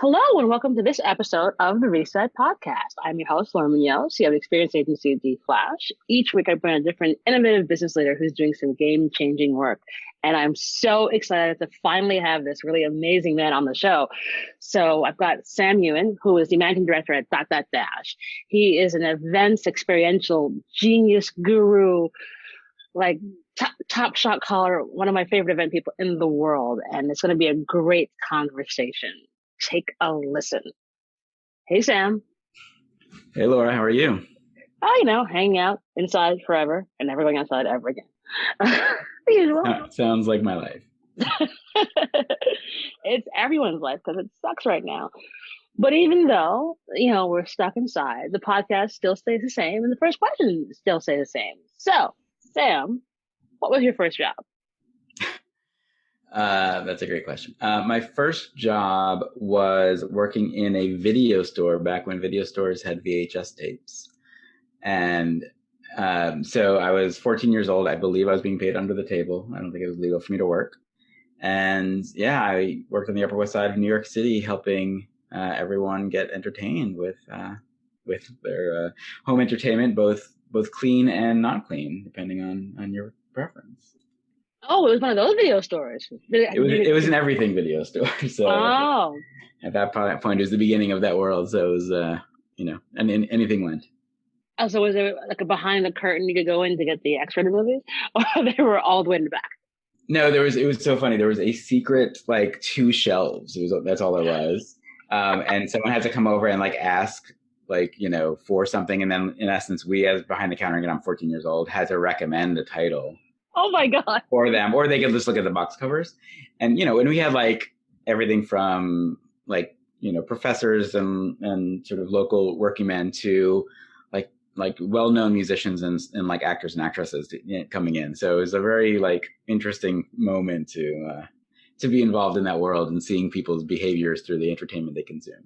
Hello and welcome to this episode of the Reset Podcast. I'm your host, Lauren Munoz, CEO of experience agency D Flash. Each week I bring a different innovative business leader who's doing some game-changing work. And I'm so excited to finally have this really amazing man on the show. So I've got Sam Ewen, who is the managing director at DotDotDash. He is an events experiential genius guru, like top shot caller, one of my favorite event people in the world. And it's going to be a great conversation. Take a listen. Hey, Sam. Hey, Laura, how are you? Oh, hanging out inside forever and never going outside ever again. The usual. Sounds like my life. It's everyone's life because it sucks right now. But even though, we're stuck inside, the podcast still stays the same and the first question still stays the same. So, Sam, what was your first job? That's a great question. My first job was working in a video store back when video stores had VHS tapes. And so I was 14 years old. I believe I was being paid under the table. I don't think it was legal for me to work. And yeah, I worked on the Upper West Side of New York City, helping everyone get entertained with their home entertainment, both clean and not clean, depending on your preference. Oh, it was one of those video stores. It was an everything video store. So at that point, it was the beginning of that world. So it was, and anything went. Oh, so was there like a behind the curtain you could go in to get the X-rated movies, or they were all the way in the back? No, it was so funny. There was a secret, like 2 shelves. That's all there was. And someone had to come over and ask, for something. And then in essence, we as behind the counter, and I'm 14 years old, had to recommend a title. Oh my God. For them, or they could just look at the box covers. And, and we had everything from professors and sort of local working men to well-known musicians and actors and actresses coming in. So it was a very interesting moment to be involved in that world and seeing people's behaviors through the entertainment they consume.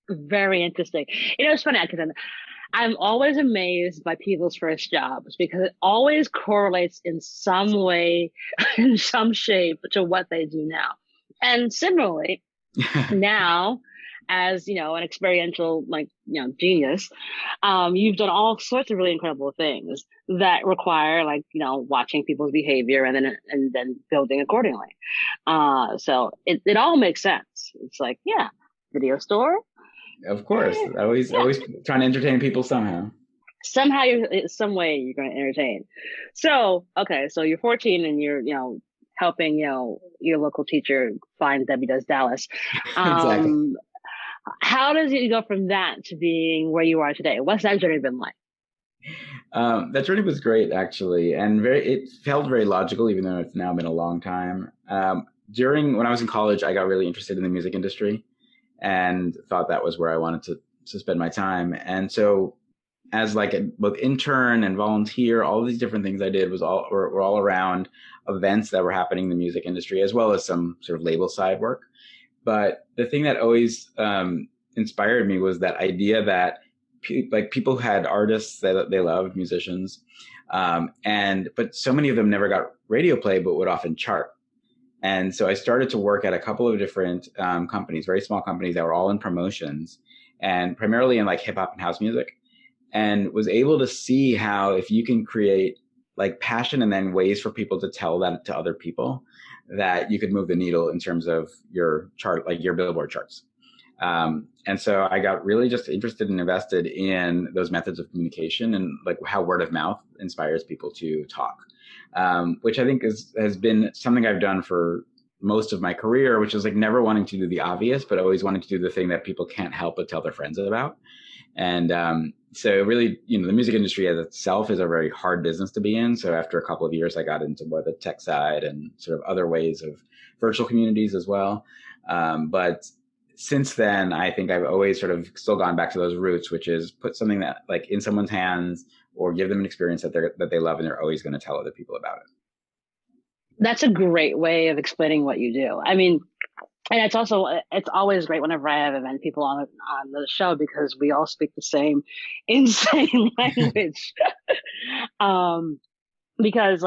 Very interesting. It's funny because I'm always amazed by people's first jobs because it always correlates in some way, in some shape to what they do now. And similarly, now, as an experiential genius, you've done all sorts of really incredible things that require watching people's behavior and then building accordingly. So it all makes sense. It's video store. Of course, always trying to entertain people somehow. Somehow, some way you're going to entertain. So okay, so you're 14 and you're helping your local teacher find Debbie Does Dallas. Exactly. How does it go from that to being where you are today? What's that journey been like? That journey was great, actually, and it felt very logical, even though it's now been a long time. When I was in college, I got really interested in the music industry and thought that was where I wanted to spend my time. And so as both intern and volunteer, all these different things I did were all around events that were happening in the music industry, as well as some sort of label side work. But the thing that always inspired me was that idea that people had artists that they loved, musicians, but so many of them never got radio play, but would often chart. And so I started to work at a couple of different companies, very small companies that were all in promotions and primarily in hip hop and house music, and was able to see how if you can create passion and then ways for people to tell that to other people, that you could move the needle in terms of your chart, your Billboard charts. And so I got really just interested and invested in those methods of communication and how word of mouth inspires people to talk. Which I think has been something I've done for most of my career, which is never wanting to do the obvious, but always wanting to do the thing that people can't help but tell their friends about. And so really, the music industry as itself is a very hard business to be in. So after a couple of years, I got into more the tech side and sort of other ways of virtual communities as well. But since then, I think I've always sort of still gone back to those roots, which is put something that in someone's hands or give them an experience that they love, and they're always going to tell other people about it. That's a great way of explaining what you do. I mean, and it's always great whenever I have event people on the show because we all speak the same insane language. Because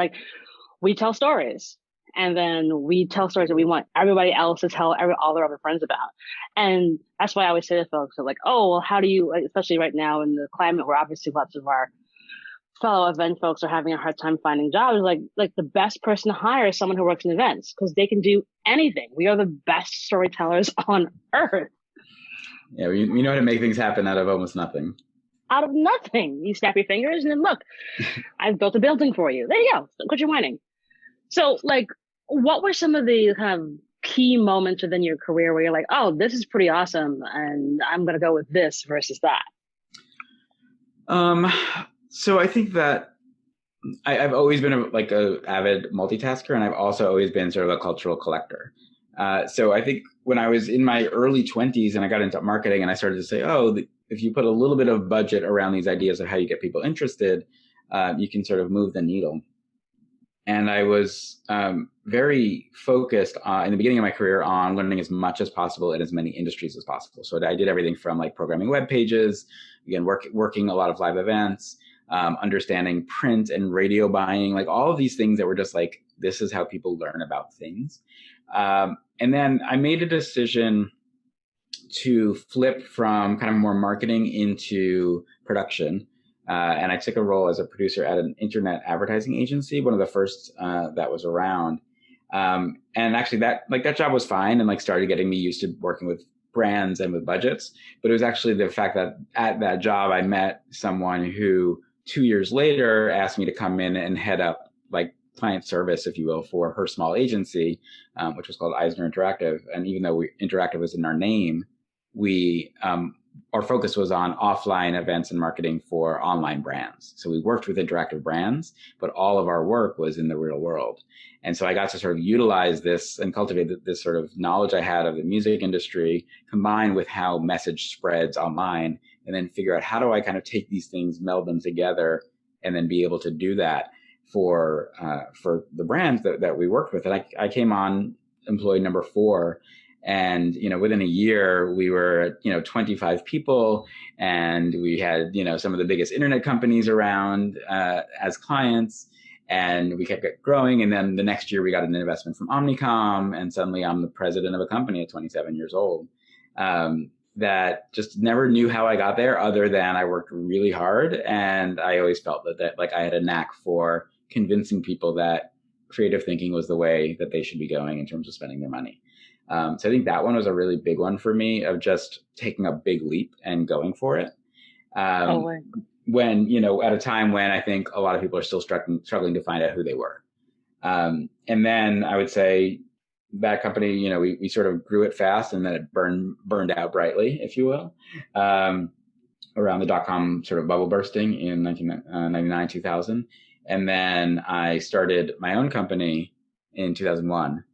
we tell stories And then we tell stories that we want everybody else to tell all their other friends about. And that's why I always say to folks, like, oh, well, how do you, especially right now in the climate where obviously lots of our fellow event folks are having a hard time finding jobs, like the best person to hire is someone who works in events because they can do anything. We are the best storytellers on earth. Yeah, we know how to make things happen out of almost nothing. Out of nothing. You snap your fingers and then look, I've built a building for you. There you go. Quit your whining. So, like, what were some of the kind of key moments within your career where you're like, oh, this is pretty awesome, and I'm going to go with this versus that? So I think that I've always been a avid multitasker, and I've also always been sort of a cultural collector. So I think when I was in my early 20s and I got into marketing and I started to say, oh, if you put a little bit of budget around these ideas of how you get people interested, you can sort of move the needle. And I was very focused in the beginning of my career on learning as much as possible in as many industries as possible. So I did everything from like programming web pages, again, working a lot of live events, understanding print and radio buying, like all of these things that were just like, this is how people learn about things. And then I made a decision to flip from kind of more marketing into production. And I took a role as a producer at an internet advertising agency, one of the first that was around. And actually that job was fine and like started getting me used to working with brands and with budgets. But it was actually the fact that at that job, I met someone who 2 years later asked me to come in and head up like client service, if you will, for her small agency, which was called Eisner Interactive. And even though Interactive was in our name, our focus was on offline events and marketing for online brands. So we worked with interactive brands, but all of our work was in the real world. And so I got to sort of utilize this and cultivate this sort of knowledge I had of the music industry, combined with how message spreads online, and then figure out how do I kind of take these things, meld them together, and then be able to do that for the brands that we worked with. And I came on employee number 4. And, within a year, we were, 25 people, and we had, some of the biggest internet companies around as clients, and we kept growing. And then the next year we got an investment from Omnicom, and suddenly I'm the president of a company at 27 years old that just never knew how I got there other than I worked really hard. And I always felt that like I had a knack for convincing people that creative thinking was the way that they should be going in terms of spending their money. So I think that one was a really big one for me of just taking a big leap and going for it. When, at a time when I think a lot of people are still struggling to find out who they were. And then I would say that company, we sort of grew it fast and then it burned out brightly, if you will, around the .com sort of bubble bursting in 1999, 2000. And then I started my own company in 2001.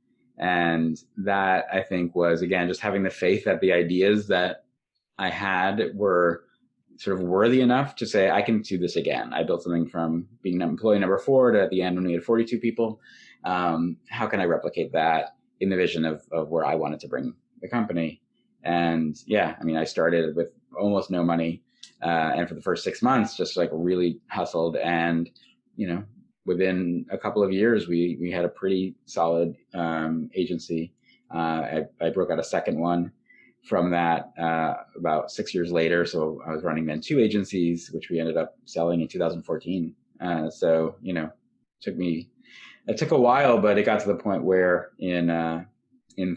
And that, I think, was, again, just having the faith that the ideas that I had were sort of worthy enough to say, I can do this again. I built something from being employee number 4 to at the end when we had 42 people. How can I replicate that in the vision of where I wanted to bring the company? And yeah, I started with almost no money. And for the first 6 months, just like really hustled. And, within a couple of years, we had a pretty solid agency. I broke out a second one from that about 6 years later. So I was running then 2 agencies, which we ended up selling in 2014. So, it took a while, but it got to the point where in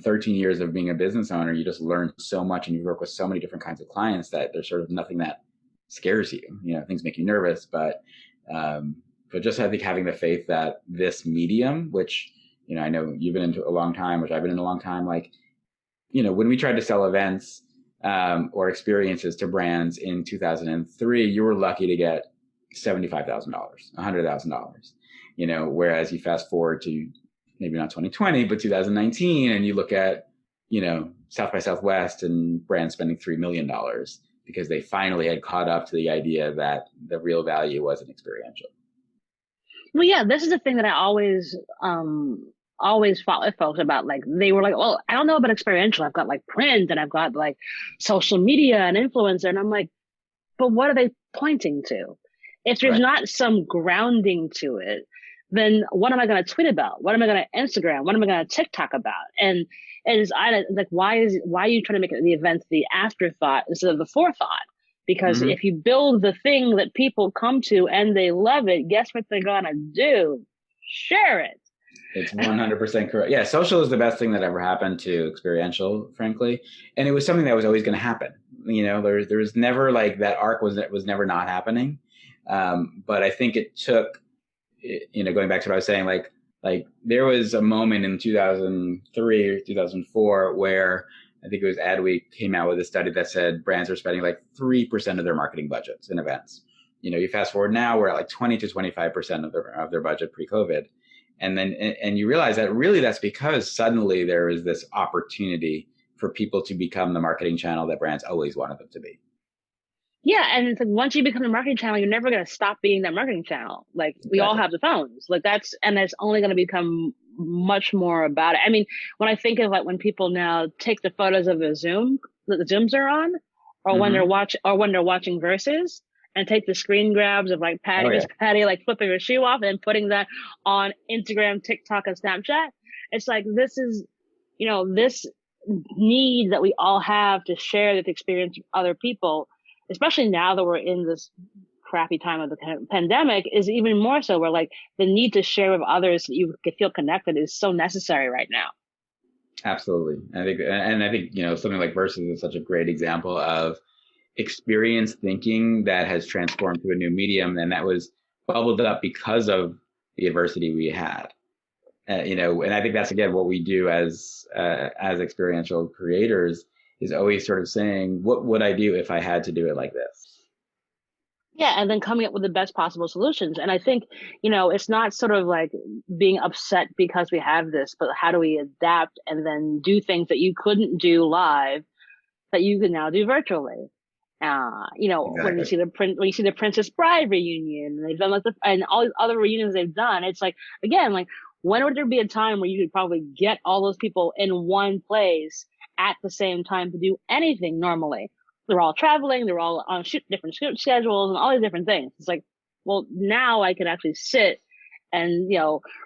13 years of being a business owner, you just learn so much and you work with so many different kinds of clients that there's sort of nothing that scares you. Things make you nervous, but just, I think, having the faith that this medium, which, I know you've been into a long time, which I've been in a long time, like, when we tried to sell events or experiences to brands in 2003, you were lucky to get $75,000, $100,000, whereas you fast forward to maybe not 2020, but 2019, and you look at, South by Southwest and brands spending $3 million because they finally had caught up to the idea that the real value wasn't experiential. Well, yeah, this is the thing that I always fought with folks about. Like, they were like, well, I don't know about experiential. I've got like print and I've got like social media and influencer. And I'm like, but what are they pointing to? If there's not some grounding to it, then what am I going to tweet about? What am I going to Instagram? What am I going to TikTok about? And I like, why are you trying to make the event the afterthought instead of the forethought? Because Hmm. if you build the thing that people come to and they love it, guess what they're going to do? Share it. It's 100% correct. Yeah, social is the best thing that ever happened to experiential, frankly, and it was something that was always going to happen. There was never like that arc was never not happening. But I think it took, going back to what I was saying, like there was a moment in 2003 or 2004 where I think it was Adweek came out with a study that said brands are spending like 3% of their marketing budgets in events. You fast forward now, we're at like 20 to 25% of their budget pre-COVID. And you realize that really that's because suddenly there is this opportunity for people to become the marketing channel that brands always wanted them to be. Yeah, and it's like once you become a marketing channel, you're never going to stop being that marketing channel. Like we all Exactly. have the phones. Like it's only going to become much more about it. I mean, when I think of like when people now take the photos of the Zoom that the Zooms are on, Mm-hmm. or when they're watching Versus and take the screen grabs of like Oh Miss yeah. Patty like flipping her shoe off and putting that on Instagram, TikTok, and Snapchat. It's like this is, this need that we all have to share this experience with other people, especially now that we're in this crappy time of the pandemic, is even more so. Where like the need to share with others so you can feel connected is so necessary right now. Absolutely. I think something like Versus is such a great example of experience thinking that has transformed to a new medium, and that was bubbled up because of the adversity we had. And I think that's again what we do as experiential creators is always sort of saying, what would I do if I had to do it like this? Yeah, and then coming up with the best possible solutions. And I think, it's not sort of like being upset because we have this, but how do we adapt and then do things that you couldn't do live that you can now do virtually? When you Exactly. see when you see the Princess Bride reunion, and they've done like and all these other reunions they've done, it's like again, like when would there be a time where you could probably get all those people in one place at the same time to do anything normally? They're all traveling, they're all on different shoot schedules and all these different things. It's like, well, now I can actually sit and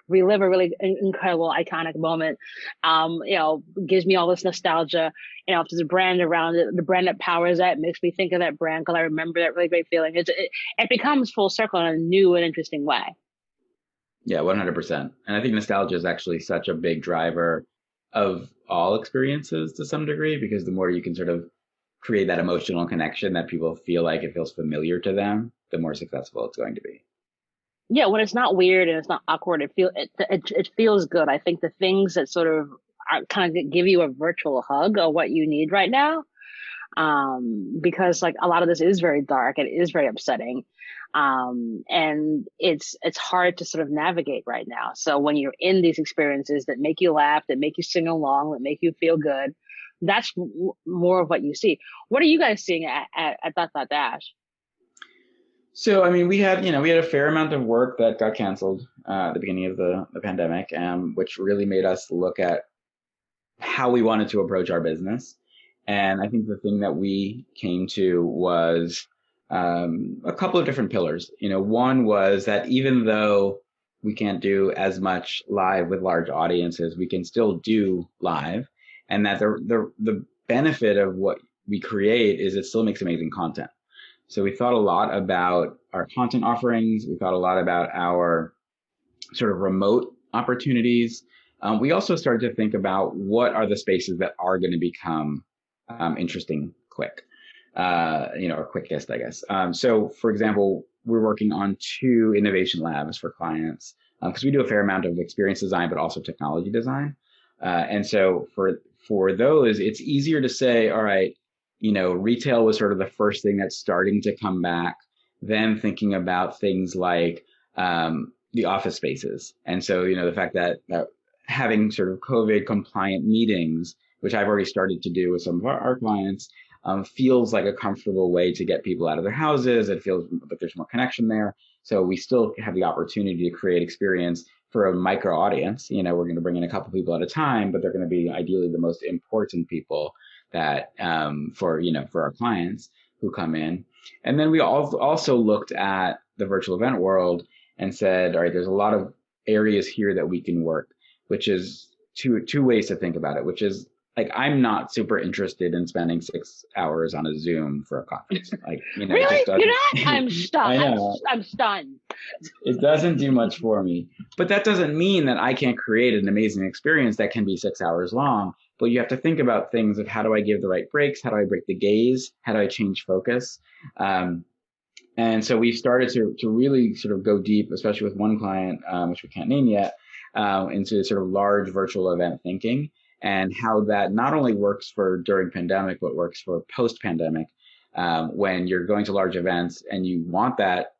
relive a really incredible iconic moment. Gives me all this nostalgia. If there's a brand around it, the brand that powers that makes me think of that brand because I remember that really great feeling. It becomes full circle in a new and interesting way. Yeah, 100%. And I think nostalgia is actually such a big driver of all experiences to some degree, because the more you can sort of create that emotional connection that people feel like it feels familiar to them, the more successful it's going to be. Yeah, when it's not weird and it's not awkward, it feels good. I think the things that sort of kind of give you a virtual hug are what you need right now, because like a lot of this is very dark. It is very upsetting. And it's hard to sort of navigate right now. So when you're in these experiences that make you laugh, that make you sing along, that make you feel good, that's more of what you see. What are you guys seeing at DotDotDash? So, I mean, we had a fair amount of work that got canceled at the beginning of the pandemic, which really made us look at how we wanted to approach our business. And I think the thing that we came to was a couple of different pillars. One was that even though we can't do as much live with large audiences, we can still do live, and that the benefit of what we create is it still makes amazing content. So we thought a lot about our content offerings. We thought a lot about our sort of remote opportunities. We also started to think about what are the spaces that are going to become interesting quick, or quickest, I guess. So, for example, we're working on 2 innovation labs for clients because we do a fair amount of experience design, but also technology design. And so for those, it's easier to say, all right, retail was sort of the first thing that's starting to come back. Then thinking about things like the office spaces. And so, the fact that having sort of COVID compliant meetings, which I've already started to do with some of our clients, feels like a comfortable way to get people out of their houses. It feels that there's more connection there. So we still have the opportunity to create experience for a micro audience. We're going to bring in a couple people at a time, but they're going to be ideally the most important people that for our clients who come in. And then we also looked at the virtual event world and said, all right, there's a lot of areas here that we can work, which is two ways to think about it, which is like, I'm not super interested in spending 6 hours on a Zoom for a conference. Like, it Really? just You're doesn't. not? I'm stunned. I know. I'm stunned. It doesn't do much for me. But that doesn't mean that I can't create an amazing experience that can be 6 hours long. But you have to think about things of, how do I give the right breaks? How do I break the gaze? How do I change focus? And so we started to really sort of go deep, especially with one client, which we can't name yet, into sort of large virtual event thinking, and how that not only works for during pandemic, but works for post pandemic, when you're going to large events and you want that,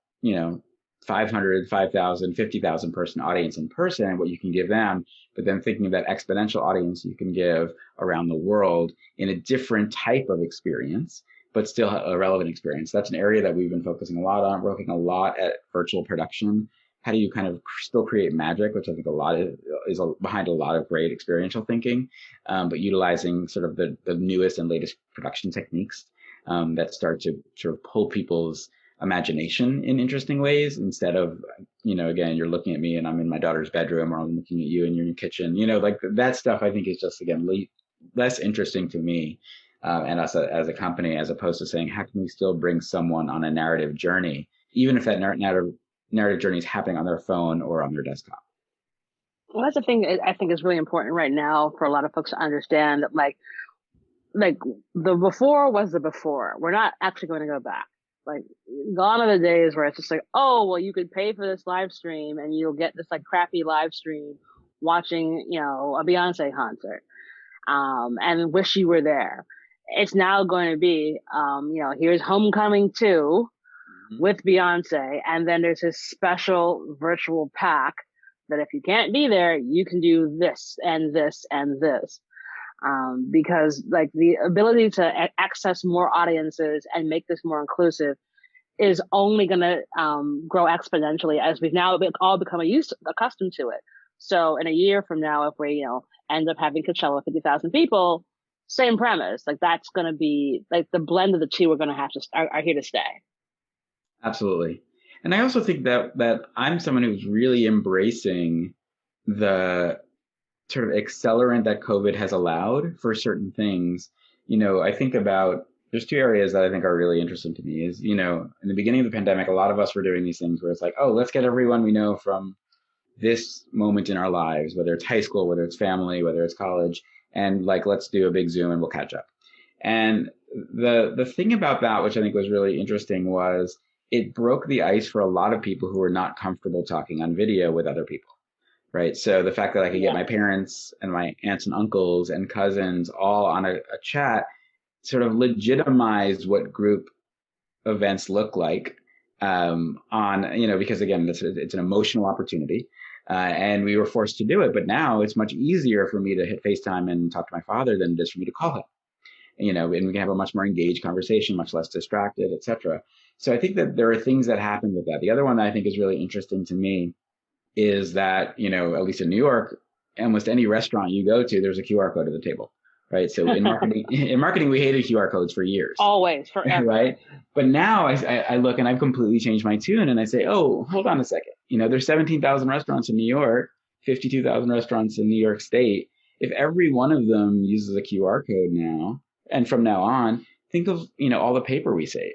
500, 5,000, 50,000 person audience in person, what you can give them, but then thinking of that exponential audience you can give around the world in a different type of experience, but still a relevant experience. That's an area that we've been focusing a lot on. We're looking a lot at virtual production. How do you kind of still create magic, which I think a lot is behind a lot of great experiential thinking, but utilizing sort of the newest and latest production techniques that start to sort of pull people's imagination in interesting ways, instead of, again, you're looking at me and I'm in my daughter's bedroom, or I'm looking at you and you're in your kitchen. Like that stuff, I think, is just, again, less interesting to me and us as a company, as opposed to saying, how can we still bring someone on a narrative journey, even if that narrative journey is happening on their phone or on their desktop. Well, that's the thing I think is really important right now for a lot of folks to understand that, like the before was the before. We're not actually going to go back. Like, gone are the days where it's just like, oh, well, you could pay for this live stream and you'll get this like crappy live stream watching, a Beyonce concert, and wish you were there. It's now going to be, here's Homecoming 2 with Beyonce, and then there's this special virtual pack that if you can't be there, you can do this and this and this. Because like the ability to access more audiences and make this more inclusive is only going to grow exponentially as we've now all become accustomed to it. So in a year from now, if we end up having Coachella 50,000 people, same premise. Like, that's going to be like the blend of the two. We're going to have to are here to stay. Absolutely. And I also think that I'm someone who's really embracing the sort of accelerant that COVID has allowed for certain things. I think about, there's two areas that I think are really interesting to me is, in the beginning of the pandemic, a lot of us were doing these things where it's like, oh, let's get everyone we know from this moment in our lives, whether it's high school, whether it's family, whether it's college, and like, let's do a big Zoom and we'll catch up. And the thing about that, which I think was really interesting, was it broke the ice for a lot of people who were not comfortable talking on video with other people. Right. So the fact that I could get my parents and my aunts and uncles and cousins all on a chat sort of legitimized what group events look like, because again, it's an emotional opportunity. And we were forced to do it. But now it's much easier for me to hit FaceTime and talk to my father than it is for me to call him. And we can have a much more engaged conversation, much less distracted, et cetera. So I think that there are things that happen with that. The other one that I think is really interesting to me is that, at least in New York, almost any restaurant you go to, there's a QR code at the table, right? So in marketing, we hated QR codes for years. Always, forever. Right? But now I look and I've completely changed my tune and I say, oh, hold on a second. There's 17,000 restaurants in New York, 52,000 restaurants in New York State. If every one of them uses a QR code now, and from now on, think of, all the paper we save.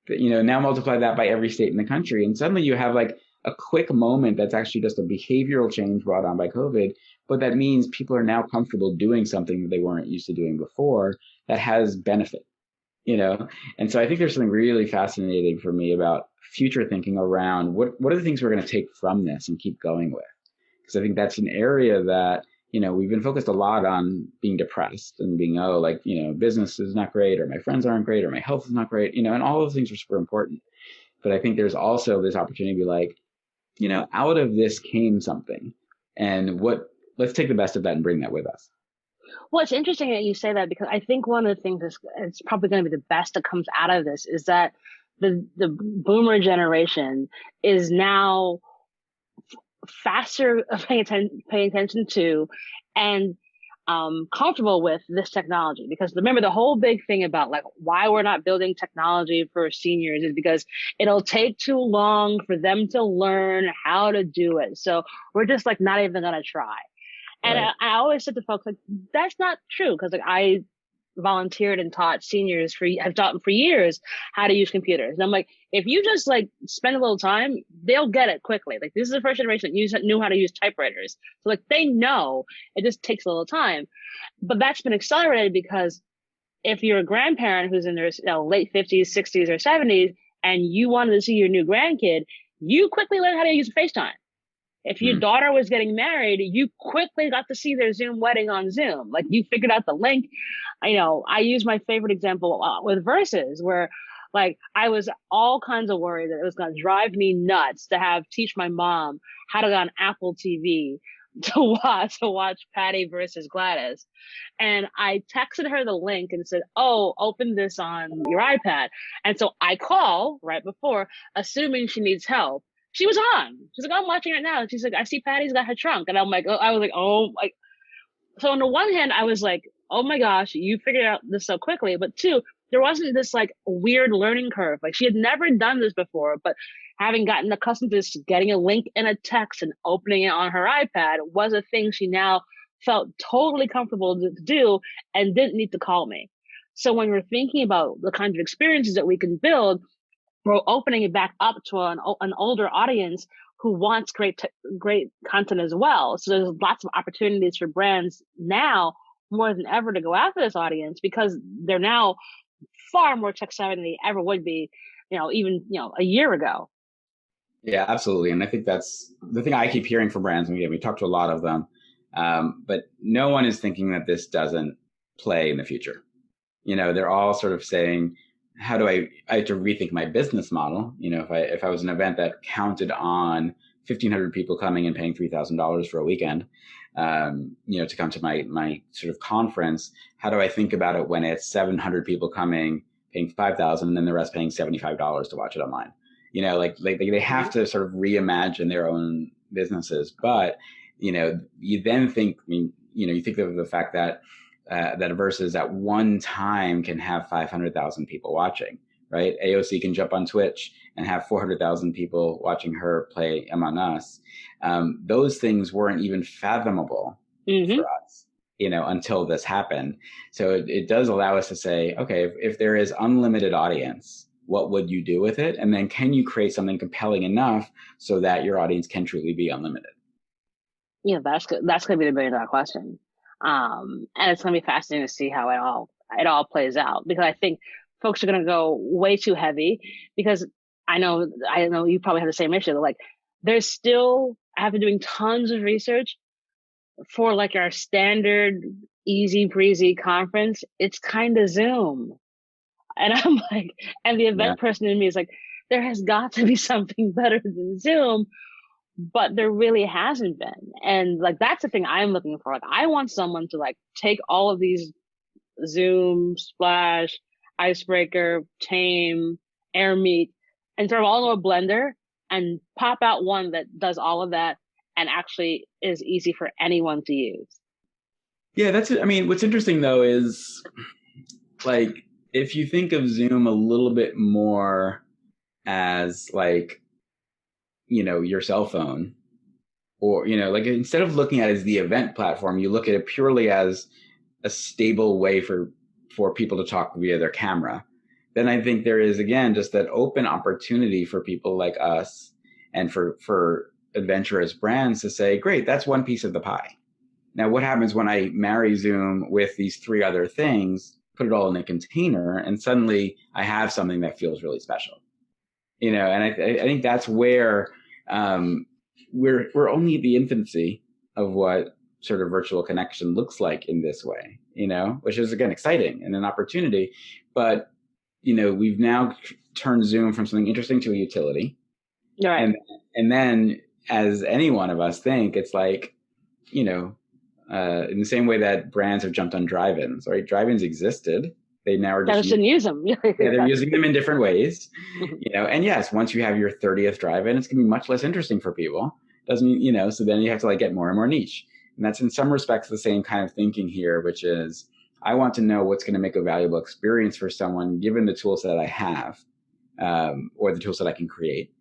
Now multiply that by every state in the country. And suddenly you have like a quick moment that's actually just a behavioral change brought on by COVID, but that means people are now comfortable doing something that they weren't used to doing before that has benefit, And so I think there's something really fascinating for me about future thinking around what are the things we're going to take from this and keep going with. Because I think that's an area that, we've been focused a lot on being depressed and being, business is not great, or my friends aren't great, or my health is not great, and all those things are super important. But I think there's also this opportunity to be like, out of this came something, and let's take the best of that and bring that with us. Well, it's interesting that you say that, because I think one of the things that's probably going to be the best that comes out of this is that the boomer generation is now faster paying attention to, and comfortable with this technology. Because remember, the whole big thing about like why we're not building technology for seniors is because it'll take too long for them to learn how to do it. So we're just like not even gonna try. And Right. I always said to folks like that's not true because like I volunteered and taught seniors have taught them for years how to use computers. And I'm like, if you just like spend a little time, they'll get it quickly. Like this is the first generation that knew how to use typewriters. So like they know it just takes a little time. But that's been accelerated because if you're a grandparent who's in their late 50s, 60s, or 70s, and you wanted to see your new grandkid, you quickly learn how to use FaceTime. If your Mm. daughter was getting married, you quickly got to see their Zoom wedding on Zoom. Like you figured out the link. I use my favorite example with Versus, where like I was all kinds of worried that it was going to drive me nuts to teach my mom how to go on Apple TV to watch Patty versus Gladys. And I texted her the link and said, "Oh, open this on your iPad." And so I call right before, assuming she needs help. She was on. She's like, "I'm watching it now." She's like, "I see Patty's got her trunk," and I'm like, I was like, "Oh, like." So on the one hand, I was like, "Oh my gosh, you figured out this so quickly," but two, there wasn't this like weird learning curve. Like she had never done this before, but having gotten accustomed to just getting a link in a text and opening it on her iPad was a thing she now felt totally comfortable to do and didn't need to call me. So when we're thinking about the kinds of experiences that we can build, we're opening it back up to an older audience who wants great content as well. So there's lots of opportunities for brands now more than ever to go after this audience because they're now far more tech savvy than they ever would be, even a year ago. Yeah, absolutely. And I think that's the thing I keep hearing from brands. And we talk to a lot of them, but no one is thinking that this doesn't play in the future. They're all sort of saying, how do I have to rethink my business model? If I was an event that counted on 1,500 people coming and paying $3,000 for a weekend, to come to my sort of conference, how do I think about it when it's 700 people coming, paying 5,000, and then the rest paying $75 to watch it online? Like they have to sort of reimagine their own businesses. But, you then think, you think of the fact that that Versus at one time can have 500,000 people watching, right? AOC can jump on Twitch and have 400,000 people watching her play Among Us. Those things weren't even fathomable for us, until this happened. So it does allow us to say, okay, if there is unlimited audience, what would you do with it? And then can you create something compelling enough so that your audience can truly be unlimited? Yeah, that's good. That's going to be the $1 billion question. And it's going to be fascinating to see how it all plays out because I think folks are going to go way too heavy because I know you probably have the same issue. Like there's still, after doing tons of research for like our standard easy breezy conference, it's kind of Zoom. And I'm like, and the Yeah. event person in me is like, there has got to be something better than Zoom, but there really hasn't been. And like, that's the thing I'm looking for. Like, I want someone to like take all of these Zoom, Splash, Icebreaker, Tame, Airmeet, and throw them all into a blender and pop out one that does all of that and actually is easy for anyone to use. Yeah, that's it. I mean, what's interesting though is like if you think of Zoom a little bit more as like, your cell phone, or, like instead of looking at it as the event platform, you look at it purely as a stable way for people to talk via their camera, then I think there is, again, just that open opportunity for people like us and for adventurous brands to say, great, that's one piece of the pie. Now, what happens when I marry Zoom with these three other things, put it all in a container, and suddenly I have something that feels really special? And I think that's where we're only at the infancy of what sort of virtual connection looks like in this way, which is, again, exciting and an opportunity. But, we've now turned Zoom from something interesting to a utility. Right. And then, as any one of us think, it's like, in the same way that brands have jumped on drive-ins, right? Drive-ins existed. They now are just Shouldn't use them. they're using them in different ways, and yes, once you have your 30th drive-in, it's going to be much less interesting for people. Doesn't, so then you have to like get more and more niche. And that's in some respects the same kind of thinking here, which is I want to know what's going to make a valuable experience for someone given the tools that I have, or the tools that I can create,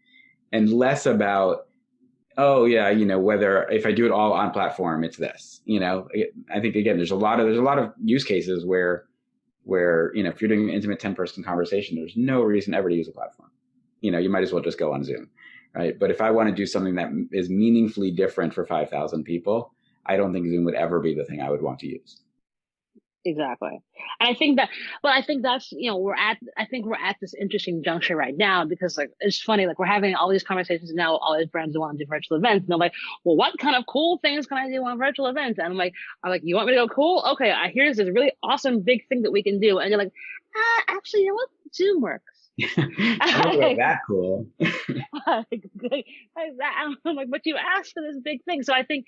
and less about, oh yeah, whether if I do it all on platform, it's this. I think again, there's a lot of use cases where if you're doing an intimate 10-person conversation, there's no reason ever to use a platform. You might as well just go on Zoom, right? But if I want to do something that is meaningfully different for 5,000 people, I don't think Zoom would ever be the thing I would want to use. Exactly. And I think that's, I think we're at this interesting juncture right now because like, it's funny, like we're having all these conversations now, all these brands want to do virtual events. And they're like, well, what kind of cool things can I do on virtual events? And I'm like, you want me to go cool? Okay. Here's this really awesome big thing that we can do. And you're like, actually, you know what? Zoom works. Like that cool. I'm like, but you asked for this big thing. So I think,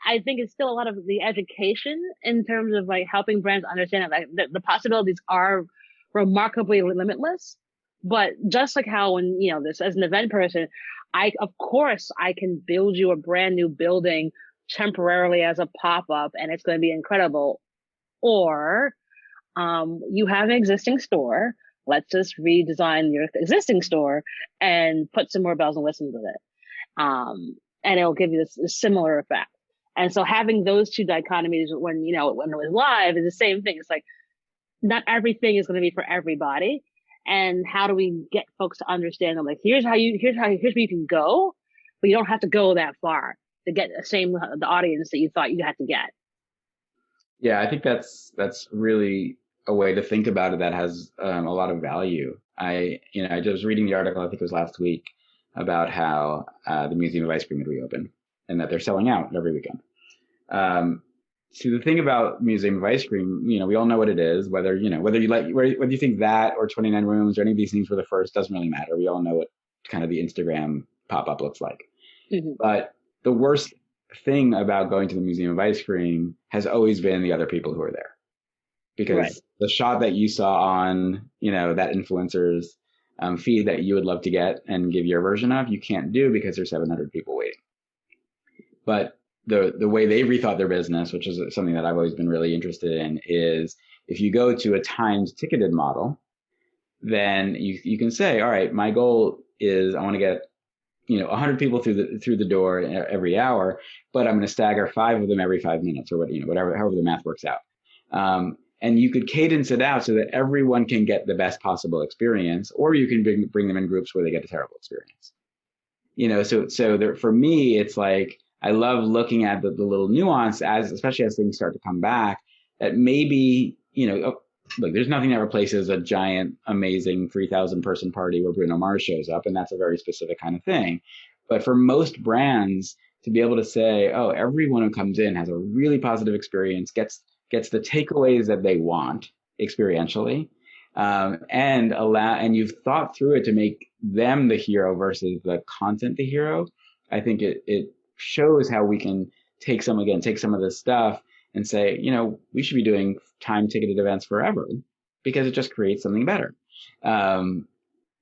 I think it's still a lot of the education in terms of like helping brands understand that like, the possibilities are remarkably limitless. But just like how when, this as an event person, of course I can build you a brand new building temporarily as a pop-up and it's going to be incredible. Or you have an existing store. Let's just redesign your existing store and put some more bells and whistles with it. And it'll give you this similar effect. And so having those two dichotomies when it was live is the same thing. It's like, not everything is going to be for everybody. And how do we get folks to understand that, like, here's where you can go, but you don't have to go that far to get the audience that you thought you had to get. Yeah, I think that's really a way to think about it that has a lot of value. I was reading the article, I think it was last week, about how the Museum of Ice Cream had reopened and that they're selling out every weekend. So the thing about Museum of Ice Cream, we all know what it is, whether you think that or 29 Rooms or any of these things were the first, doesn't really matter. We all know what kind of the Instagram pop-up looks like. Mm-hmm. But the worst thing about going to the Museum of Ice Cream has always been the other people who are there. Because the shot that you saw on, that influencer's feed that you would love to get and give your version of, you can't do because there's 700 people waiting. But the way they've rethought their business, which is something that I've always been really interested in, is if you go to a timed ticketed model, then you can say, all right, my goal is I want to get 100 people through the door every hour, but I'm going to stagger 5 of them every 5 minutes or whatever, however the math works out. And you could cadence it out so that everyone can get the best possible experience, or you can bring them in groups where they get a terrible experience. So there, for me, it's like, I love looking at the little nuance especially as things start to come back, that maybe, look, there's nothing that replaces a giant, amazing 3,000 person party where Bruno Mars shows up. And that's a very specific kind of thing. But for most brands to be able to say, oh, everyone who comes in has a really positive experience, gets the takeaways that they want experientially, and you've thought through it to make them the hero versus the content the hero. I think it shows how we can take some of this stuff and say, we should be doing time ticketed events forever because it just creates something better. And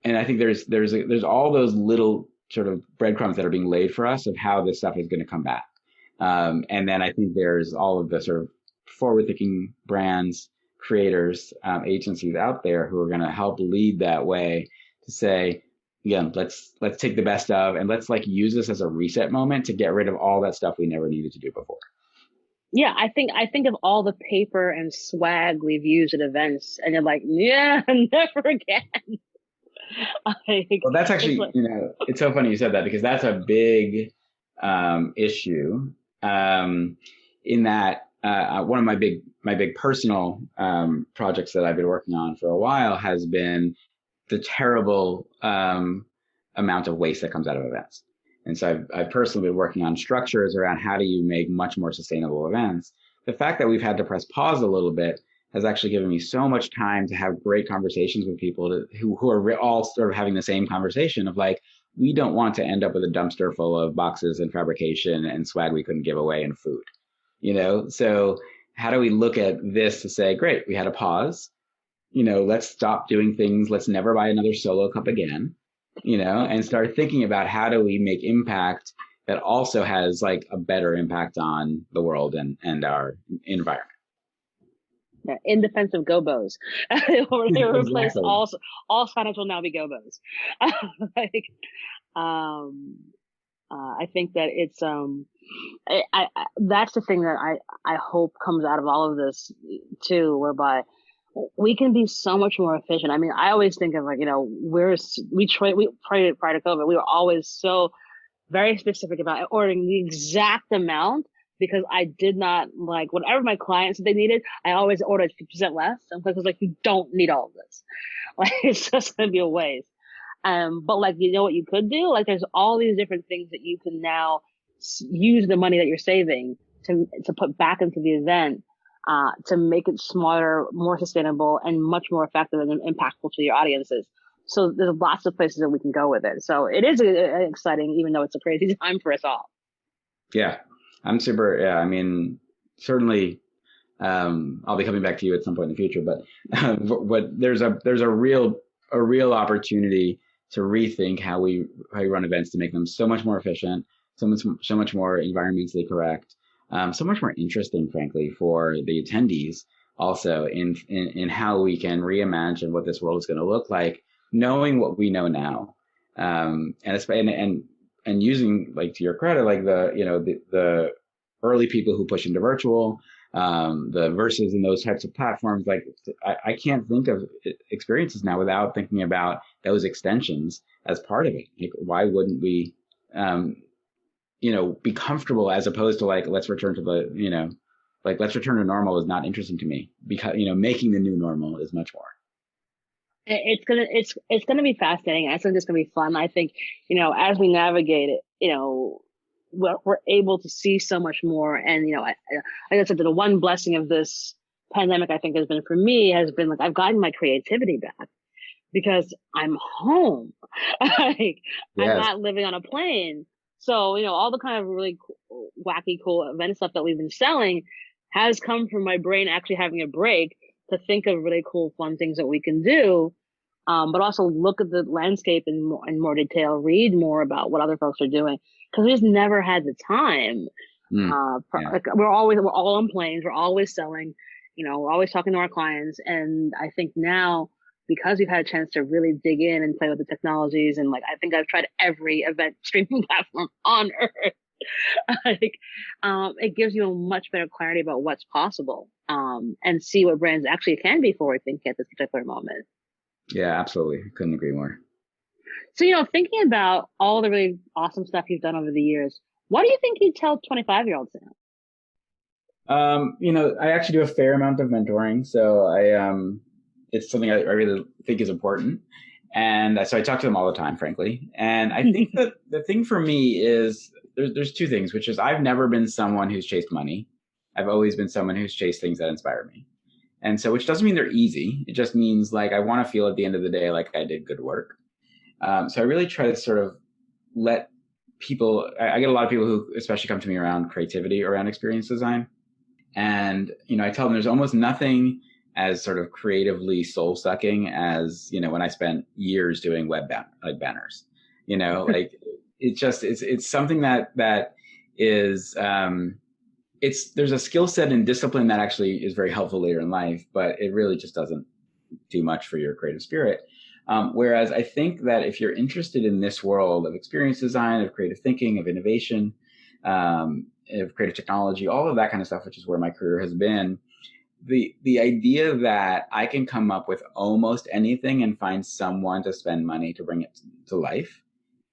I think there's all those little sort of breadcrumbs that are being laid for us of how this stuff is going to come back. And then I think there's all of the sort of forward-thinking brands, creators, agencies out there who are going to help lead that way to say, again, let's take the best of, and let's use this as a reset moment to get rid of all that stuff we never needed to do before. Yeah, I think of all the paper and swag we've used at events, and you're like, yeah, never again. Well, that's actually, it's so funny you said that, because that's a big issue. In that, one of my big personal projects that I've been working on for a while has been the terrible amount of waste that comes out of events. And so I've personally been working on structures around how do you make much more sustainable events. The fact that we've had to press pause a little bit has actually given me so much time to have great conversations with people who are all sort of having the same conversation of like, we don't want to end up with a dumpster full of boxes and fabrication and swag we couldn't give away and food. So how do we look at this to say, great, we had a pause, let's stop doing things. Let's never buy another solo cup again, and start thinking about how do we make impact that also has like a better impact on the world and our environment. Yeah, in defense of gobos, they replace Exactly. all signage will now be gobos. Like, um, I think that it's that's the thing that I hope comes out of all of this too, whereby we can be so much more efficient. I mean, I always think of like, we prior to COVID, we were always so very specific about ordering the exact amount because I did not like whatever my clients they needed. I always ordered 50% less. And because like, you don't need all of this. Like, it's just going to be a waste. But like, you know what you could do? Like, there's all these different things that you can now use the money that you're saving to put back into the event, to make it smarter, more sustainable, and much more effective and impactful to your audiences. So there's lots of places that we can go with it. So it is exciting, even though it's a crazy time for us all. Yeah, I'm super. Yeah, I mean, certainly, I'll be coming back to you at some point in the future, but there's a real opportunity to rethink how we run events to make them so much more efficient, so much more environmentally correct, so much more interesting, frankly, for the attendees. Also, in how we can reimagine what this world is going to look like, knowing what we know now, and using, like, to your credit, like the early people who push into virtual, the verses in those types of platforms. Like, I can't think of experiences now without thinking about those extensions as part of it. Like, why wouldn't we, be comfortable, as opposed to like, let's return to let's return to normal is not interesting to me, because, making the new normal is much more. It's gonna be fascinating. I think it's gonna be fun. I think, as we navigate it, we're able to see so much more. And, like I said, the one blessing of this pandemic, I think, has been for me, has been like, I've gotten my creativity back because I'm home. Like, I'm Yes. not living on a plane. So, all the kind of really wacky, cool event stuff that we've been selling has come from my brain actually having a break to think of really cool, fun things that we can do. But also look at the landscape in more detail, read more about what other folks are doing, because we just never had the time. Yeah. Like, we're all on planes, we're always selling, we're always talking to our clients. And I think now, because we've had a chance to really dig in and play with the technologies, and like, I think I've tried every event streaming platform on earth. Like, it gives you a much better clarity about what's possible, and see what brands actually can be forward thinking at this particular moment. Yeah, absolutely. Couldn't agree more. So, thinking about all the really awesome stuff you've done over the years, what do you think you'd tell 25-year-olds now? I actually do a fair amount of mentoring, so it's something I really think is important. And so I talk to them all the time, frankly. And I think that the thing for me is there's two things, which is, I've never been someone who's chased money. I've always been someone who's chased things that inspire me. And so, which doesn't mean they're easy. It just means, like, I want to feel at the end of the day like I did good work. So I really try to sort of let people, I get a lot of people who especially come to me around creativity, around experience design. And, I tell them there's almost nothing as sort of creatively soul sucking as, when I spent years doing banners, like, it's something that is, there's a skill set and discipline that actually is very helpful later in life, but it really just doesn't do much for your creative spirit. Whereas I think that if you're interested in this world of experience design, of creative thinking, of innovation, of creative technology, all of that kind of stuff, which is where my career has been, the idea that I can come up with almost anything and find someone to spend money to bring it to life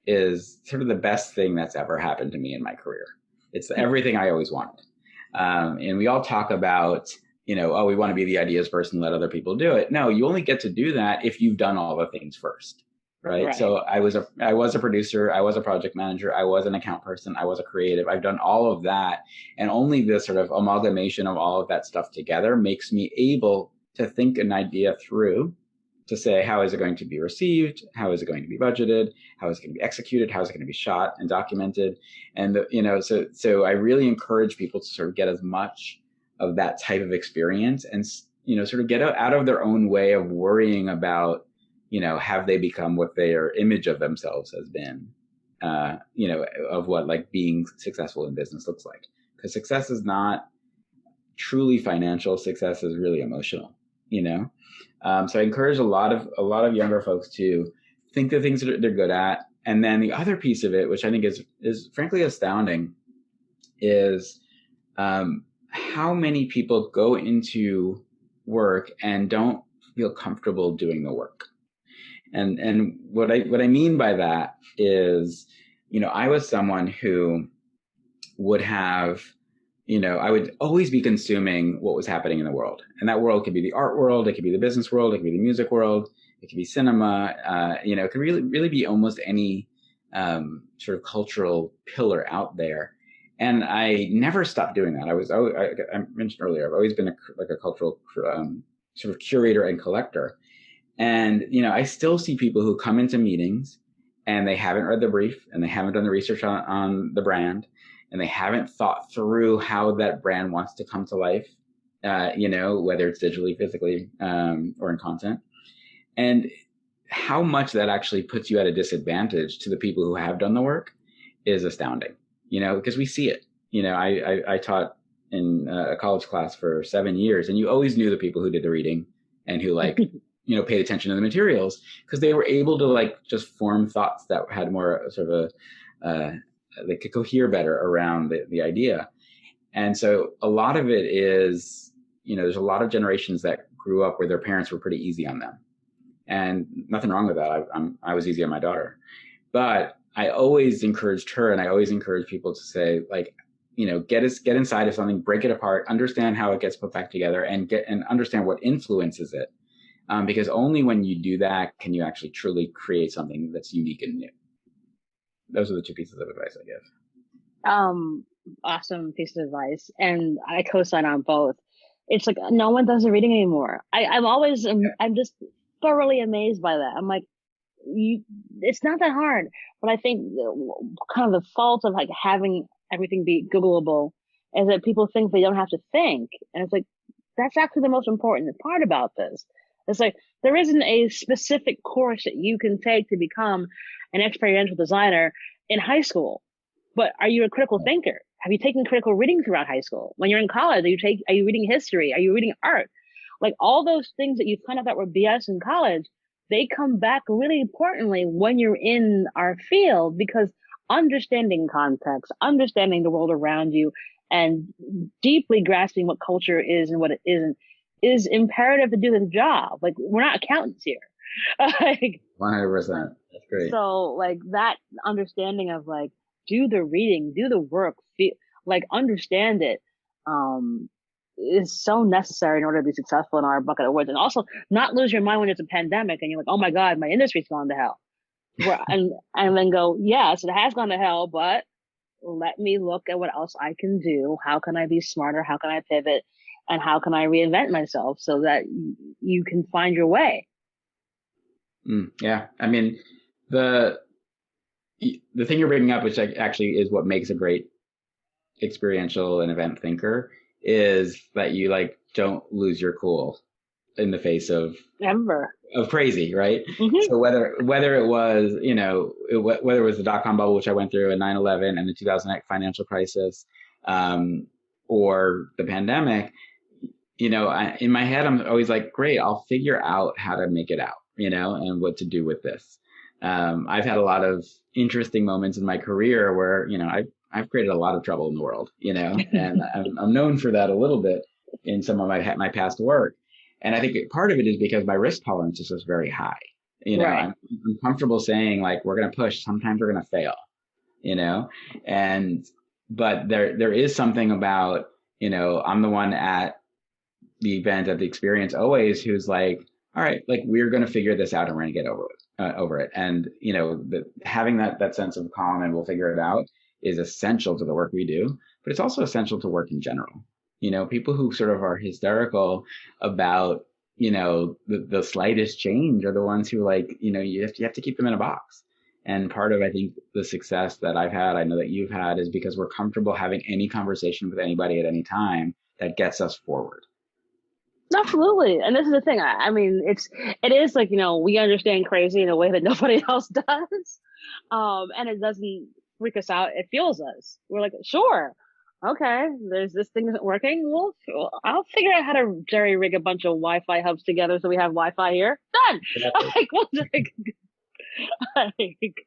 is sort of the best thing that's ever happened to me in my career. It's everything I always wanted. And we all talk about, oh, we want to be the ideas person, let other people do it. No, you only get to do that if you've done all the things first, right? So I was a producer, I was a project manager, I was an account person, I was a creative. I've done all of that, and only the sort of amalgamation of all of that stuff together makes me able to think an idea through, to say, how is it going to be received? How is it going to be budgeted? How is it going to be executed? How is it going to be shot and documented? And, so I really encourage people to sort of get as much of that type of experience, and, sort of get out of their own way of worrying about, have they become what their image of themselves has been, of what like being successful in business looks like. Because success is not truly financial. Success is really emotional, you know? So I encourage a lot of younger folks to think the things that they're good at. And then the other piece of it, which I think is frankly astounding, is how many people go into work and don't feel comfortable doing the work. And what I mean by that is, I was someone who would have, I would always be consuming what was happening in the world. And that world could be the art world, it could be the business world, it could be the music world, it could be cinema, it could really be almost any sort of cultural pillar out there. And I never stopped doing that. I mentioned earlier, I've always been a cultural sort of curator and collector. And, I still see people who come into meetings and they haven't read the brief and they haven't done the research on the brand and they haven't thought through how that brand wants to come to life, whether it's digitally, physically, or in content. And how much that actually puts you at a disadvantage to the people who have done the work is astounding, because we see it. I taught in a college class for 7 years, and you always knew the people who did the reading and who paid attention to the materials, because they were able to just form thoughts that had more sort of they could cohere better around the idea. And so a lot of it is, there's a lot of generations that grew up where their parents were pretty easy on them, and nothing wrong with that. I was easy on my daughter, but I always encouraged her, and I always encourage people to say, get inside of something, break it apart, understand how it gets put back together, and understand what influences it. Because only when you do that can you actually truly create something that's unique and new. Those are the two pieces of advice I give. Awesome piece of advice. And I co-sign on both. It's like, no one does the reading anymore. I'm just thoroughly amazed by that. I'm like, it's not that hard, but I think kind of the fault of having everything be Googleable is that people think they don't have to think. And it's like, that's actually the most important part about this. It's like, there isn't a specific course that you can take to become an experiential designer in high school. But are you a critical thinker? Have you taken critical reading throughout high school? When you're in college, are you reading history? Are you reading art? All those things that you kind of thought were BS in college, they come back really importantly when you're in our field, because understanding context, understanding the world around you, and deeply grasping what culture is and what it isn't is imperative to do this job. We're not accountants here. 100%. That's great. So that understanding of do the reading, do the work, understand it, is so necessary in order to be successful in our bucket of words. And also not lose your mind when it's a pandemic and you're like, oh my God, my industry's gone to hell. and then go, yes, it has gone to hell, but let me look at what else I can do. How can I be smarter? How can I pivot? And how can I reinvent myself so that you can find your way? Yeah. I mean, the thing you're bringing up, which actually is what makes a great experiential and event thinker, is that you don't lose your cool in the face of crazy, right? Mm-hmm. So whether it was, whether it was the dot-com bubble, which I went through, and 9/11 and the 2008 financial crisis, or the pandemic, in my head, I'm always like, great, I'll figure out how to make it out, and what to do with this. I've had a lot of interesting moments in my career where, I've created a lot of trouble in the world, and I'm known for that a little bit in some of my past work. And I think part of it is because my risk tolerance is just very high. Right. I'm comfortable saying we're going to push. Sometimes we're going to fail, but there is something about, I'm the one at the event, at the experience always, who's like, all right, we're going to figure this out and we're going to get over it. And, having that sense of calm and we'll figure it out is essential to the work we do, but it's also essential to work in general. People who sort of are hysterical about, the slightest change are the ones who you have to keep them in a box. And part of, I think, the success that I've had, I know that you've had, is because we're comfortable having any conversation with anybody at any time that gets us forward. Absolutely. And this is the thing. I mean, it is we understand crazy in a way that nobody else does. And it doesn't freak us out. It fuels us. We're like, sure, okay, there's this thing isn't working. Well, I'll figure out how to jerry rig a bunch of Wi-Fi hubs together so we have Wi-Fi here. Done. Exactly. Like, we'll like,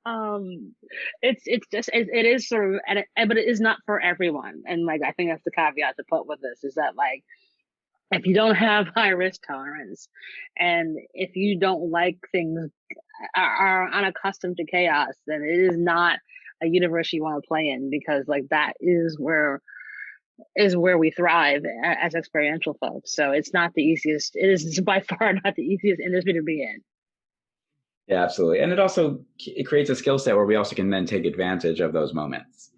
um, it's just it is sort of, but it is not for everyone. And like, I think that's the caveat to put with this is that like, if you don't have high risk tolerance, and if you don't like things are unaccustomed to chaos, then it is not a universe you want to play in, because like that is where we thrive as experiential folks. So it's not the easiest. It is by far not the easiest industry to be in. Yeah, absolutely. And it creates a skill set where we also can then take advantage of those moments.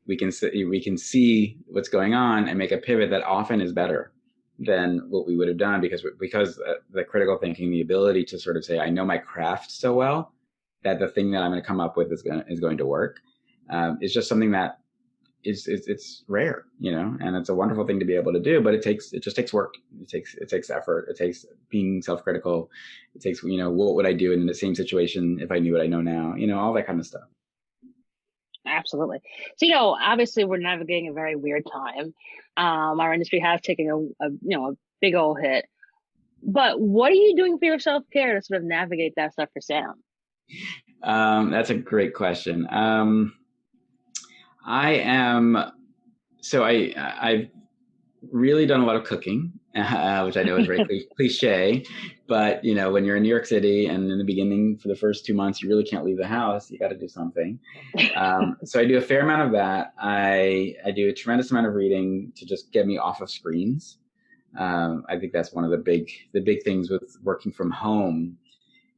We can see what's going on and make a pivot that often is better than what we would have done, because the critical thinking, the ability to sort of say, I know my craft so well that the thing that I'm going to come up with is going to work. It's just something that it's rare, and it's a wonderful thing to be able to do, but it just takes work. It takes effort. It takes being self-critical. It takes, what would I do in the same situation if I knew what I know now, all that kind of stuff. Absolutely. So, obviously we're navigating a very weird time. Our industry has taken a big old hit, but what are you doing for your self-care to sort of navigate that stuff for Sam? That's a great question. I am, so I've really done a lot of cooking, which I know is very cliche, but when you're in New York City and in the beginning for the first 2 months, you really can't leave the house. You got to do something. So I do a fair amount of that. I do a tremendous amount of reading to just get me off of screens. I think that's one of the big things with working from home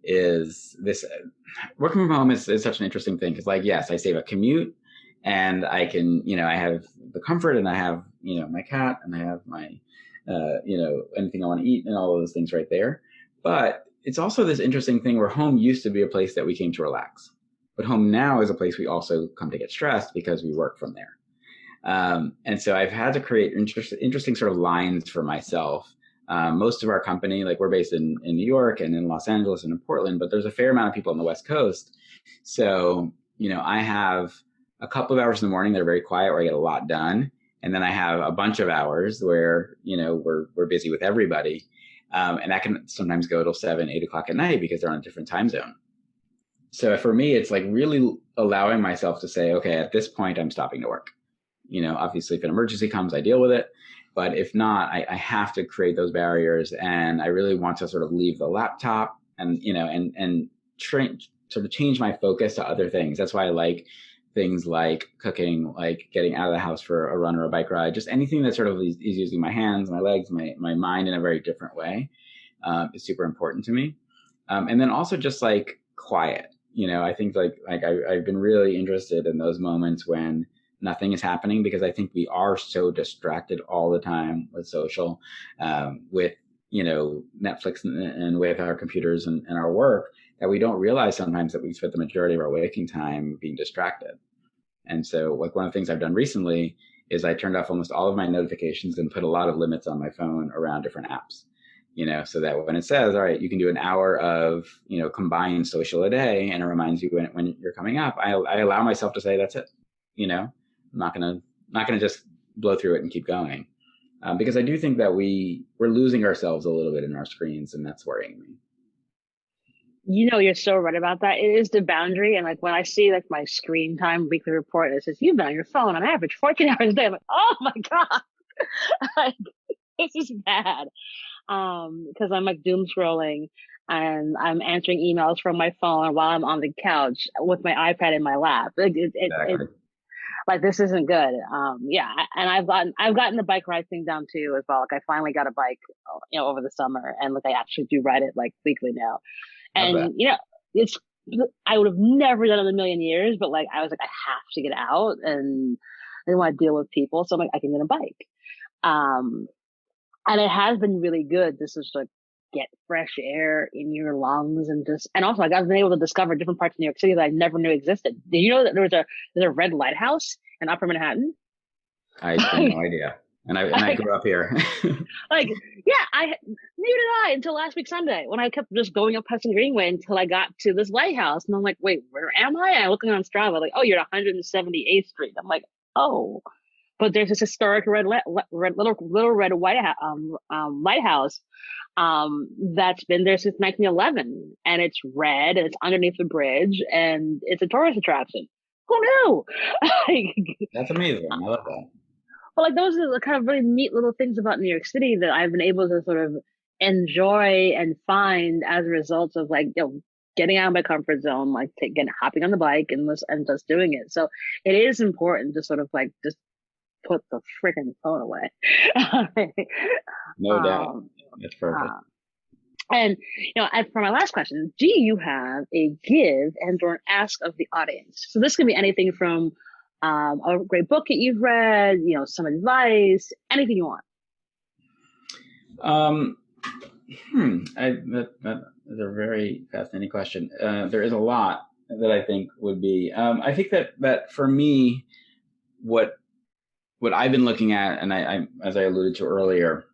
is this. Working from home is such an interesting thing because, like, yes, I save a commute. And I can, I have the comfort, and I have, my cat, and I have my, anything I want to eat, and all of those things right there. But it's also this interesting thing where home used to be a place that we came to relax, but home now is a place we also come to get stressed because we work from there. And so I've had to create interesting sort of lines for myself. Most of our company, like we're based in New York and in Los Angeles and in Portland, but there's a fair amount of people on the West Coast. So, I have a couple of hours in the morning that are very quiet where I get a lot done. And then I have a bunch of hours where, we're busy with everybody. And that can sometimes go till 7, 8 o'clock at night because they're on a different time zone. So for me, it's like really allowing myself to say, okay, at this point, I'm stopping to work. Obviously if an emergency comes, I deal with it. But if not, I have to create those barriers. And I really want to sort of leave the laptop and, sort of change my focus to other things. That's why I like things like cooking, like getting out of the house for a run or a bike ride, just anything that sort of is using my hands, my legs, my mind in a very different way is super important to me. And then also just like quiet, I think like I've been really interested in those moments when nothing is happening, because I think we are so distracted all the time with social, with, Netflix and with our computers and our work, that we don't realize sometimes that we spent the majority of our waking time being distracted. And so like one of the things I've done recently is I turned off almost all of my notifications and put a lot of limits on my phone around different apps, so that when it says, all right, you can do an hour of, combined social a day, and it reminds you when you're coming up, I allow myself to say, that's it. I'm not going to just blow through it and keep going. Because I do think that we're losing ourselves a little bit in our screens, and that's worrying me. You're so right about that. It is the boundary. And like when I see like my screen time weekly report, it says you've been on your phone on average 14 hours a day. I'm like, oh my God, like, this is bad. Because I'm like doom scrolling and I'm answering emails from my phone while I'm on the couch with my iPad in my lap. Exactly. Like this isn't good. Yeah, and I've gotten the bike ride thing down too as well. Like I finally got a bike, over the summer, and like I actually do ride it like weekly now. Love that. And it's I would have never done it in a million years, but like I was like I have to get out, and I didn't want to deal with people, so I'm like I can get a bike. And it has been really good. This is like get fresh air in your lungs, and also like I've been able to discover different parts of New York City that I never knew existed. Did you know that there's a red lighthouse in Upper Manhattan? I had no idea. And I grew up here. Like, yeah, neither did I until last week Sunday when I kept just going up Hudson Greenway until I got to this lighthouse. And I'm like, wait, where am I? And I'm looking on Strava, like, oh, you're at 178th Street. I'm like, oh, but there's this historic little red lighthouse that's been there since 1911, and it's red and it's underneath the bridge and it's a tourist attraction. Who knew? That's amazing. I love that. But like those are the kind of really neat little things about New York City that I've been able to sort of enjoy and find as a result of like, getting out of my comfort zone, like hopping on the bike and just doing it. So it is important to sort of like just put the freaking phone away. No doubt. That's perfect. And for my last question, do you have a give and or an ask of the audience? So this can be anything from a great book that you've read, some advice, anything you want. That is a very fascinating question. There is a lot that I think would be. I think that for me, what I've been looking at, and I as I alluded to earlier,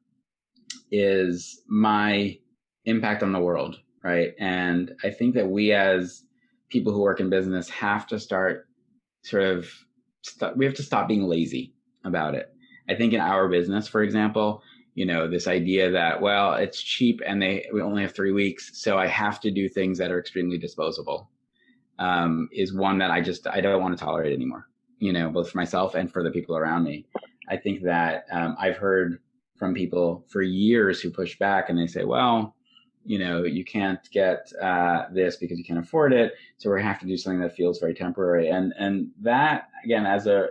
is my impact on the world, right? And I think that we as people who work in business have to start we have to stop being lazy about it. I think in our business, for example, this idea that, well, it's cheap and we only have 3 weeks, so I have to do things that are extremely disposable, is one that I don't want to tolerate anymore, both for myself and for the people around me. I think that I've heard from people for years who push back and they say, well, you can't get this because you can't afford it, so we have to do something that feels very temporary. And that, again, as a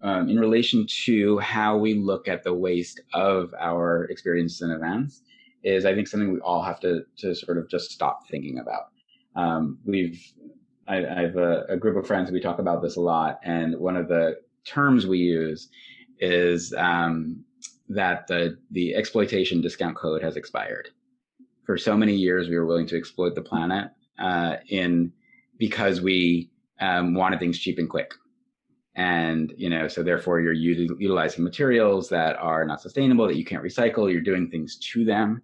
in relation to how we look at the waste of our experiences and events, is I think something we all have to sort of just stop thinking about. I have a group of friends, we talk about this a lot, and one of the terms we use is that the exploitation discount code has expired. For so many years, we were willing to exploit the planet because we wanted things cheap and quick. And, so therefore you're utilizing materials that are not sustainable, that you can't recycle. You're doing things to them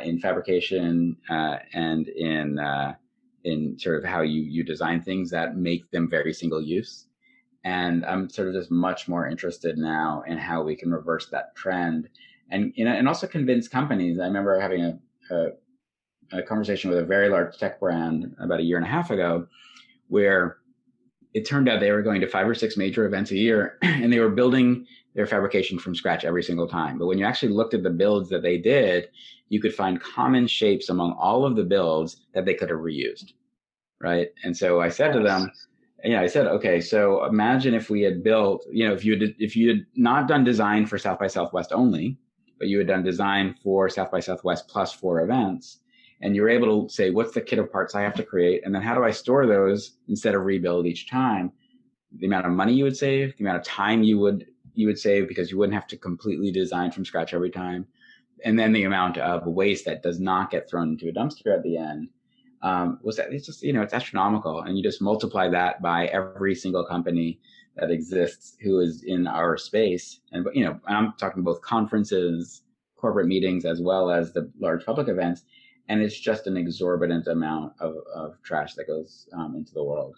in fabrication and in sort of how you design things that make them very single use. And I'm sort of just much more interested now in how we can reverse that trend and also convince companies. I remember having a conversation with a very large tech brand about a year and a half ago, where it turned out they were going to 5 or 6 major events a year, and they were building their fabrication from scratch every single time. But when you actually looked at the builds that they did, you could find common shapes among all of the builds that they could have reused, right? And so I said to them, okay, so imagine if we had built, if you had not done design for South by Southwest only, but you had done design for South by Southwest plus 4 events, and you're able to say, what's the kit of parts I have to create? And then how do I store those instead of rebuild each time? The amount of money you would save, the amount of time you would save, because you wouldn't have to completely design from scratch every time. And then the amount of waste that does not get thrown into a dumpster at the end. It's just, it's astronomical. And you just multiply that by every single company that exists who is in our space. And, I'm talking both conferences, corporate meetings, as well as the large public events. And it's just an exorbitant amount of trash that goes into the world.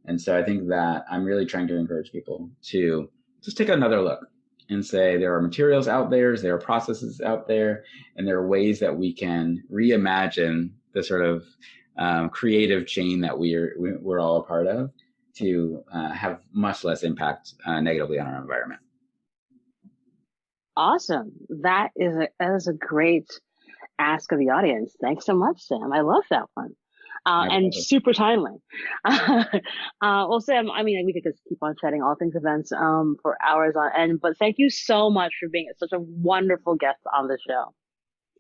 And so I think that I'm really trying to encourage people to just take another look and say, there are materials out there are processes out there, and there are ways that we can reimagine the sort of creative chain that we're all a part of to have much less impact negatively on our environment. Awesome. That is a great ask of the audience. Thanks so much, Sam. I love that one. And super timely. Well, Sam, we could just keep on chatting all things events for hours on end, but thank you so much for being such a wonderful guest on the show.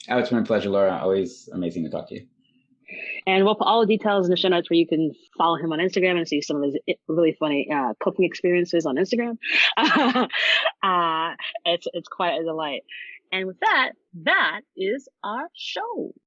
Oh, it's my pleasure, Laura. Always amazing to talk to you. And we'll put all the details in the show notes where you can follow him on Instagram and see some of his really funny cooking experiences on Instagram. It's quite a delight. And with that is our show.